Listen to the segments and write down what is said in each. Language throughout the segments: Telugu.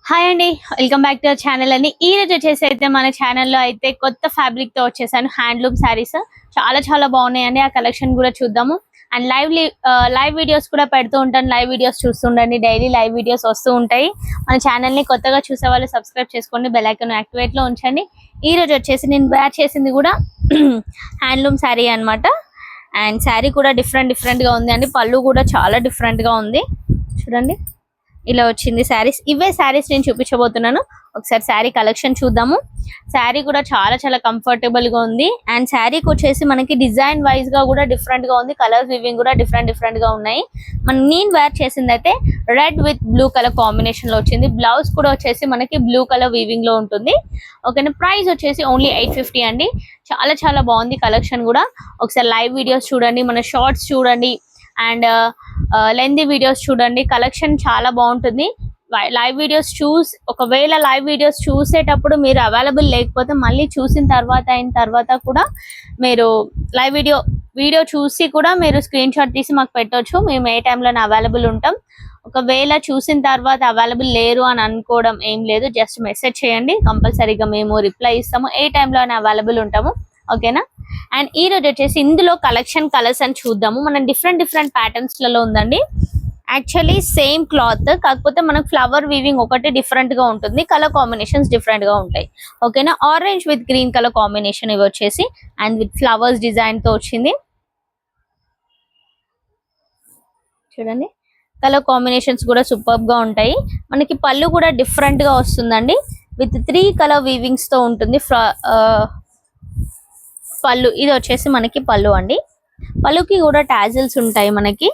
హాయ్ అండి, welcome back to our channel అండి. ఈ రోజు వచ్చేసి అయితే మన ఛానల్లో అయితే కొత్త ఫ్యాబ్రిక్ తో వచ్చేసాను. హ్యాండ్లూమ్ శారీస్ చాలా చాలా బాగున్నాయండి. ఆ కలెక్షన్ కూడా చూద్దాము. అండ్ లైవ్ వీడియోస్ కూడా పెడుతూ ఉంటాను. లైవ్ వీడియోస్ చూస్తుండండి. డైలీ లైవ్ వీడియోస్ వస్తూ ఉంటాయి. మన ఛానల్ ని కొత్తగా చూసే వాళ్ళు సబ్స్క్రైబ్ చేసుకోండి, బెల్ ఐకాన్ యాక్టివేట్ లో ఉంచండి. ఈ రోజు వచ్చేసి నేను వేర్ చేసింది కూడా హ్యాండ్లూమ్ శారీ అన్నమాట. అండ్ శారీ కూడా డిఫరెంట్ గా ఉంది అండి. పళ్ళు కూడా చాలా డిఫరెంట్ గా ఉంది. చూడండి, ఇలా వచ్చింది శారీస్. ఇవే శారీస్ నేను చూపించబోతున్నాను. ఒకసారి శారీ కలెక్షన్ చూద్దాము. శారీ కూడా చాలా చాలా కంఫర్టబుల్ గా ఉంది. అండ్ శారీకి వచ్చేసి మనకి డిజైన్ వైజ్ గా కూడా డిఫరెంట్ గా ఉంది. కలర్స్ వివింగ్ కూడా డిఫరెంట్ గా ఉన్నాయి. నేను వేర్ చేసింది అయితే red with blue colour combination లో వచ్చింది. బ్లౌజ్ కూడా వచ్చేసి మనకి బ్లూ కలర్ వీవింగ్ లో ఉంటుంది. ఓకేనా, ప్రైస్ వచ్చేసి ఓన్లీ 850 అండి. చాలా చాలా బాగుంది కలెక్షన్ కూడా. ఒకసారి లైవ్ వీడియోస్ చూడండి, మన షార్ట్స్ చూడండి, అండ్ లెంతీ వీడియోస్ చూడండి. కలెక్షన్ చాలా బాగుంటుంది. లైవ్ వీడియోస్ ఒకవేళ లైవ్ వీడియోస్ చూసేటప్పుడు మీరు అవైలబుల్ లేకపోతే మళ్ళీ అయిన తర్వాత కూడా మీరు లైవ్ వీడియో చూసి కూడా మీరు స్క్రీన్ షాట్ తీసి మాకు పెట్టవచ్చు. మేము ఏ టైంలో అవైలబుల్ ఉంటాం. ఒకవేళ చూసిన తర్వాత అవైలబుల్ లేరు అని అనుకోవడం ఏం లేదు. జస్ట్ మెసేజ్ చేయండి, కంపల్సరీగా మేము రిప్లై ఇస్తాము. ఏ టైంలో అవైలబుల్ ఉంటాము. ఓకేనా. అండ్ ఈ రోజు వచ్చేసి ఇందులో కలెక్షన్ కలర్స్ అని చూద్దాము. మనం డిఫరెంట్ ప్యాటర్న్స్ లలో ఉందండి. యాక్చువల్లీ సేమ్ క్లాత్, కాకపోతే మనకు ఫ్లవర్ వీవింగ్ ఒకటి డిఫరెంట్ గా ఉంటుంది. కలర్ కాంబినేషన్స్ డిఫరెంట్ గా ఉంటాయి. ఓకేనా. Orange with green colour combination ఇవి వచ్చేసి, అండ్ విత్ ఫ్లవర్స్ డిజైన్ తో వచ్చింది. చూడండి, కలర్ కాంబినేషన్స్ కూడా సూపర్ గా ఉంటాయి. మనకి పళ్ళు కూడా డిఫరెంట్ గా వస్తుందండి. విత్ 3 కలర్ వీవింగ్స్ తో ఉంటుంది. పళ్ళు ఇది వచ్చేసి మనకి పళ్ళు అండి. పళ్ళుకి కూడా టాజిల్స్ ఉంటాయి మనకి.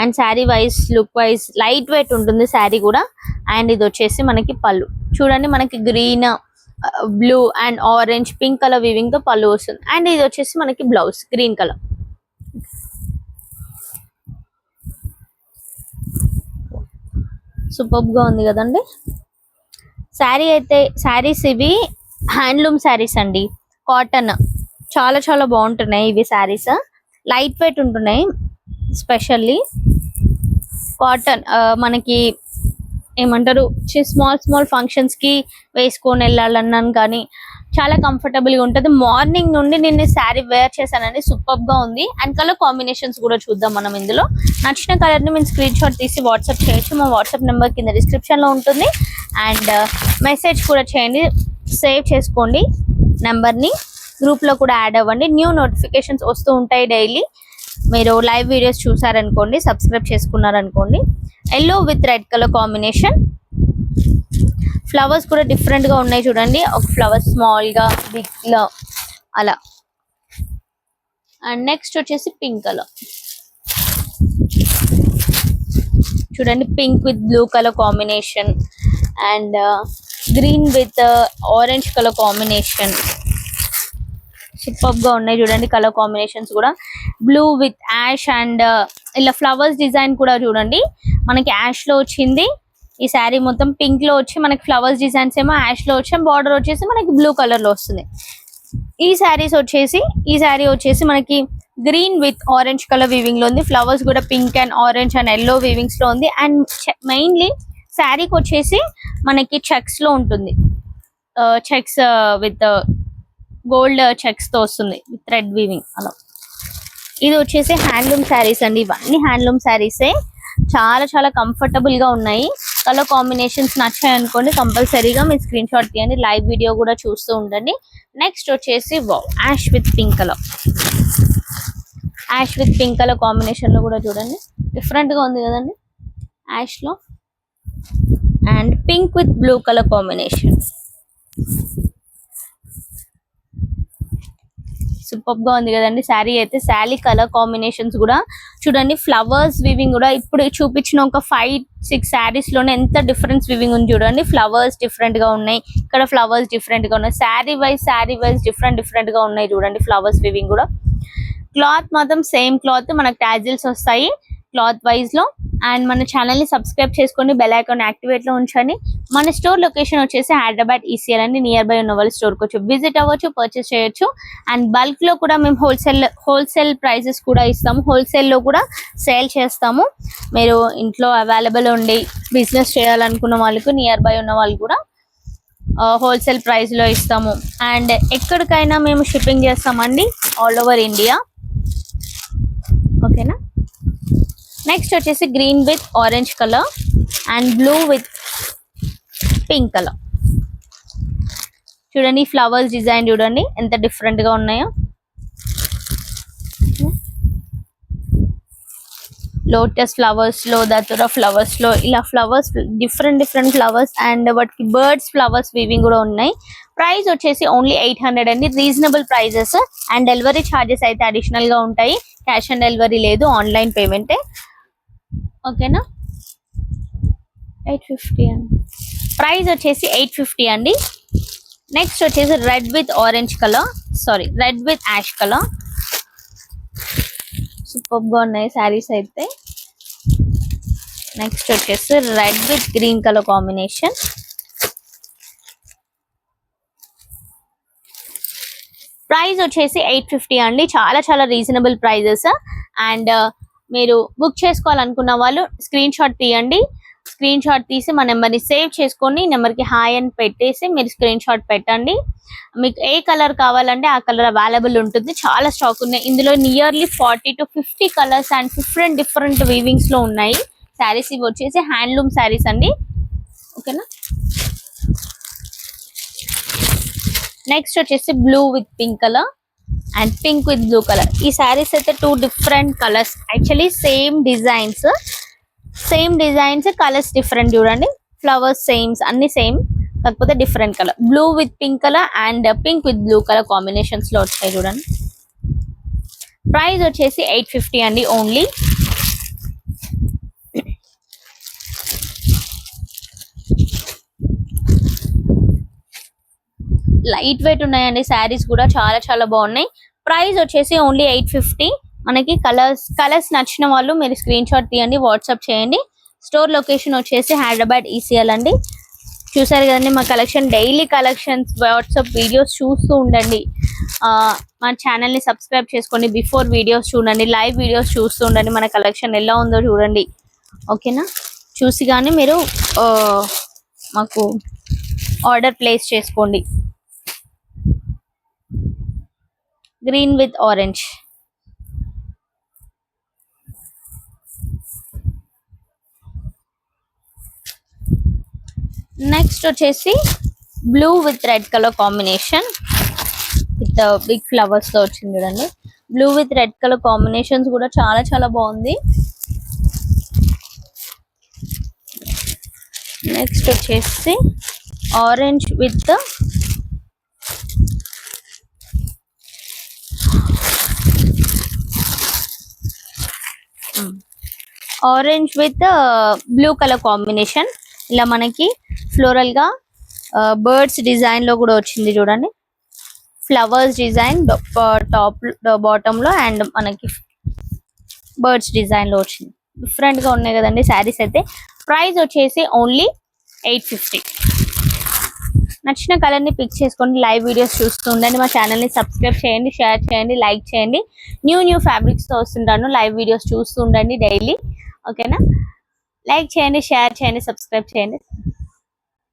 And sari wise look wise light weight ఉంటుంది శారీ కూడా. అండ్ ఇది వచ్చేసి మనకి పళ్ళు. చూడండి, మనకి green, blue and orange, pink colour weaving తో పళ్ళు వస్తుంది. అండ్ ఇది వచ్చేసి మనకి బ్లౌజ్ గ్రీన్ కలర్. సూపర్ గా ఉంది కదండి శారీస్ ఇవి హ్యాండ్లూమ్ శారీస్ అండి. కాటన్ చాలా చాలా బాగుంటున్నాయి ఇవి శారీస్. లైట్ వెయిట్ ఉంటున్నాయి. స్పెషల్లీ కాటన్ మనకి ఏమంటారు, స్మాల్ ఫంక్షన్స్ కి వేసుకొని వెళ్ళాలన్నాను కానీ చాలా కంఫర్టబుల్ గా ఉంటుంది. మార్నింగ్ నుండి నేను శారీ వేర్ చేశానండి. సూపర్ గా ఉంది. అండ్ కలర్ కాంబినేషన్స్ కూడా చూద్దాం మనం. ఇందులో నచ్చిన కలర్ ని మేము స్క్రీన్ షాట్ తీసి వాట్సాప్ చేయొచ్చు. మా వాట్సాప్ నెంబర్ కింద డిస్క్రిప్షన్ లో ఉంటుంది. అండ్ మెసేజ్ కూడా చేయండి, సేవ్ చేసుకోండి నెంబర్ ని. గ్రూప్ లో కూడా యాడ్ అవ్వండి. న్యూ నోటిఫికేషన్స్ వస్తూ ఉంటాయి డైలీ. మీరు లైవ్ వీడియోస్ చూసారనుకోండి, సబ్స్క్రైబ్ చేసుకున్నారనుకోండి. Yellow with red colour combination. Flowers కూడా డిఫరెంట్ గా ఉన్నాయి. చూడండి, ఒక ఫ్లవర్ స్మాల్ గా, బిగ్ గా అలా. అండ్ నెక్స్ట్ వచ్చేసి పింక్ కలర్. చూడండి, pink with blue colour combination. And green with orange colour combination. Super గా ఉన్నాయి చూడండి కలర్ కాంబినేషన్స్ కూడా. బ్లూ విత్ యాష్ అండ్ ఇలా ఫ్లవర్స్ డిజైన్ కూడా చూడండి. మనకి యాష్ లో వచ్చింది ఈ శారీ మొత్తం. పింక్ లో వచ్చి మనకి ఫ్లవర్స్ డిజైన్స్ ఏమో యాష్ లో వచ్చి, బార్డర్ వచ్చేసి మనకి బ్లూ కలర్ లో వస్తుంది. ఈ శారీ వచ్చేసి మనకి green with orange colour weaving లో ఉంది. ఫ్లవర్స్ కూడా pink and orange and yellow weavings లో ఉంది. అండ్ మెయిన్లీ శారీకి వచ్చేసి మనకి చెక్స్ లో ఉంటుంది. చెక్స్ విత్ గోల్డ్ చెక్స్ తో వస్తుంది విత్ థ్రెడ్ వీవింగ్ అలా. ఇది వచ్చేసి హ్యాండ్లూమ్ శారీస్ అండి. ఇవన్నీ హ్యాండ్లూమ్ శారీసే. చాలా చాలా కంఫర్టబుల్ గా ఉన్నాయి. కలర్ కాంబినేషన్స్ నచ్చాయి అనుకోండి, కంపల్సరీగా మీరు స్క్రీన్ షాట్ తీయండి. లైవ్ వీడియో కూడా చూస్తూ ఉండండి. నెక్స్ట్ వచ్చేసి ash with pink colour combination లో కూడా చూడండి, డిఫరెంట్ గా ఉంది కదండి యాష్ లో. And pink with blue colour combination. Super గా ఉంది కదండి శారీ అయితే. శారీ కలర్ కాంబినేషన్స్ కూడా చూడండి. ఫ్లవర్స్ వివింగ్ కూడా ఇప్పుడు చూపించిన ఒక 5-6 శారీస్ లోనే ఎంత డిఫరెన్స్ వివింగ్ ఉంది చూడండి. ఫ్లవర్స్ డిఫరెంట్ గా ఉన్నాయి, ఇక్కడ ఫ్లవర్స్ డిఫరెంట్ గా ఉన్నాయి. శారీ వైజ్ డిఫరెంట్ గా ఉన్నాయి చూడండి ఫ్లవర్స్ వివింగ్ కూడా. క్లాత్ మాత్రం సేమ్ క్లాత్, మనకు టాజిల్స్ వస్తాయి క్లాత్ వైజ్ లో. అండ్ మన ఛానల్ ని సబ్స్క్రైబ్ చేసుకోండి, బెల్ ఐకాన్ యాక్టివేట్ లో ఉంచండి. మన స్టోర్ లొకేషన్ వచ్చేసి హైదరాబాద్ ఈసీఎల్ అని, నియర్ బై ఉన్న వాళ్ళు స్టోర్ కి వచ్చి విజిట్ అవ్వచ్చు, పర్చేస్ చేయొచ్చు. అండ్ బల్క్ లో కూడా మేము హోల్సేల్ ప్రైసెస్ కూడా ఇస్తాము, హోల్సేల్ లో కూడా సేల్ చేస్తాము. మీరు ఇంట్లో అవైలబుల్ ఉండి బిజినెస్ చేయాలనుకున్న వాళ్ళకు, నియర్ బై ఉన్న వాళ్ళు కూడా హోల్సేల్ ప్రైస్ లో ఇస్తాము. అండ్ ఎక్కడికైనా మేము షిప్పింగ్ చేస్తామండి, ఆల్ ఓవర్ ఇండియా. ఓకేనా. నెక్స్ట్ వచ్చేసి green with orange colour and blue with pink colour. చూడండి ఫ్లవర్స్ డిజైన్ చూడండి ఎంత డిఫరెంట్ గా ఉన్నాయో. లోటస్ ఫ్లవర్స్ లో, దతురా ఫ్లవర్స్ లో, ఇలా ఫ్లవర్స్ డిఫరెంట్ ఫ్లవర్స్ అండ్ వాటికి బర్డ్స్ ఫ్లవర్స్ వీవింగ్ కూడా ఉన్నాయి. ప్రైస్ వచ్చేసి ఓన్లీ 800 అండి, reasonable prices. And delivery charges అయితే అడిషనల్ గా ఉంటాయి, క్యాష్ ఆన్ డెలివరీ లేదు, ఆన్లైన్ పేమెంటే. ఓకేనా. 850 అండి, ప్రైస్ వచ్చేసి 850 అండి. నెక్స్ట్ వచ్చేసి red with orange colour, sorry red with ash colour. Super గా ఉన్నాయి శారీస్ అయితే. నెక్స్ట్ వచ్చేసి red with green colour combination. Price వచ్చేసి 850 అండి, చాలా రీజనబుల్ ప్రైజెస్. అండ్ మీరు బుక్ చేసుకోవాలనుకున్న వాళ్ళు స్క్రీన్ షాట్ తీయండి, స్క్రీన్ షాట్ తీసి మా నెంబర్ని సేవ్ చేసుకొని నెంబర్కి హాయ్ అని పెట్టేసి మీరు స్క్రీన్ షాట్ పెట్టండి. మీకు ఏ కలర్ కావాలంటే ఆ కలర్ అవైలబుల్ ఉంటుంది, చాలా స్టాక్ ఉన్నాయి. ఇందులో nearly 40 to 50 colours and different weavings లో ఉన్నాయి శారీస్. ఇవి వచ్చేసి హ్యాండ్లూమ్ శారీస్ అండి. ఓకేనా. నెక్స్ట్ వచ్చేసి blue with pink colour and pink with blue colour. ఈ శారీస్ అయితే 2 different colours, actually same designs, colours different. చూడండి ఫ్లవర్స్ సేమ్స్, అన్ని సేమ్, కాకపోతే different colour. Blue with pink colour and pink with blue colour combinations లో వచ్చాయి చూడండి. ప్రైస్ వచ్చేసి 850 అండి ఓన్లీ. లైట్ వెయిట్ ఉన్నాయండి శారీస్ కూడా, చాలా బాగున్నాయి. ప్రైస్ వచ్చేసి ఓన్లీ 850. మనకి కలర్స్ నచ్చిన వాళ్ళు మీరు స్క్రీన్ షాట్ తీయండి, వాట్సాప్ చేయండి. స్టోర్ లొకేషన్ వచ్చేసి హైదరాబాద్ ఈసీఎల్ అండి. చూసారు కదండి మా collection, daily collections, WhatsApp videos చూస్తూ ఉండండి. మా ఛానల్ని సబ్స్క్రైబ్ చేసుకోండి, బిఫోర్ వీడియోస్ చూడండి, లైవ్ వీడియోస్ చూస్తూ ఉండండి, మన కలెక్షన్ ఎలా ఉందో చూడండి. ఓకేనా. చూసి కానీ మీరు మాకు ఆర్డర్ ప్లేస్ చేసుకోండి. Green with orange. నెక్స్ట్ వచ్చేసి blue with red colour combination with big flowers తో వచ్చింది చూడండి. Blue with red colour combinations కూడా చాలా బాగుంది. నెక్స్ట్ వచ్చేసి orange with blue colour combination. ఇలా మనకి ఫ్లోరల్ గా బర్డ్స్ డిజైన్ లో కూడా వచ్చింది చూడండి, ఫ్లవర్స్ డిజైన్ టాప్ బాటమ్ లో అండ్ మనకి బర్డ్స్ డిజైన్ లో వచ్చింది. డిఫరెంట్ గా ఉన్నాయి కదండి శారీస్ అయితే. ప్రైస్ వచ్చేసి ఓన్లీ 850. నచ్చిన కలర్ ని పిక్ చేసుకోండి, లైవ్ వీడియోస్ చూస్తూ ఉండండి. మా ఛానల్ ని సబ్స్క్రైబ్ చేయండి, షేర్ చేయండి, లైక్ చేయండి. న్యూ ఫ్యాబ్రిక్స్ తో వస్తుంటాను, లైవ్ వీడియోస్ చూస్తూ ఉండండి డైలీ. ఓకేనా. లైక్ చేయండి, షేర్ చేయండి, సబ్స్క్రైబ్ చేయండి.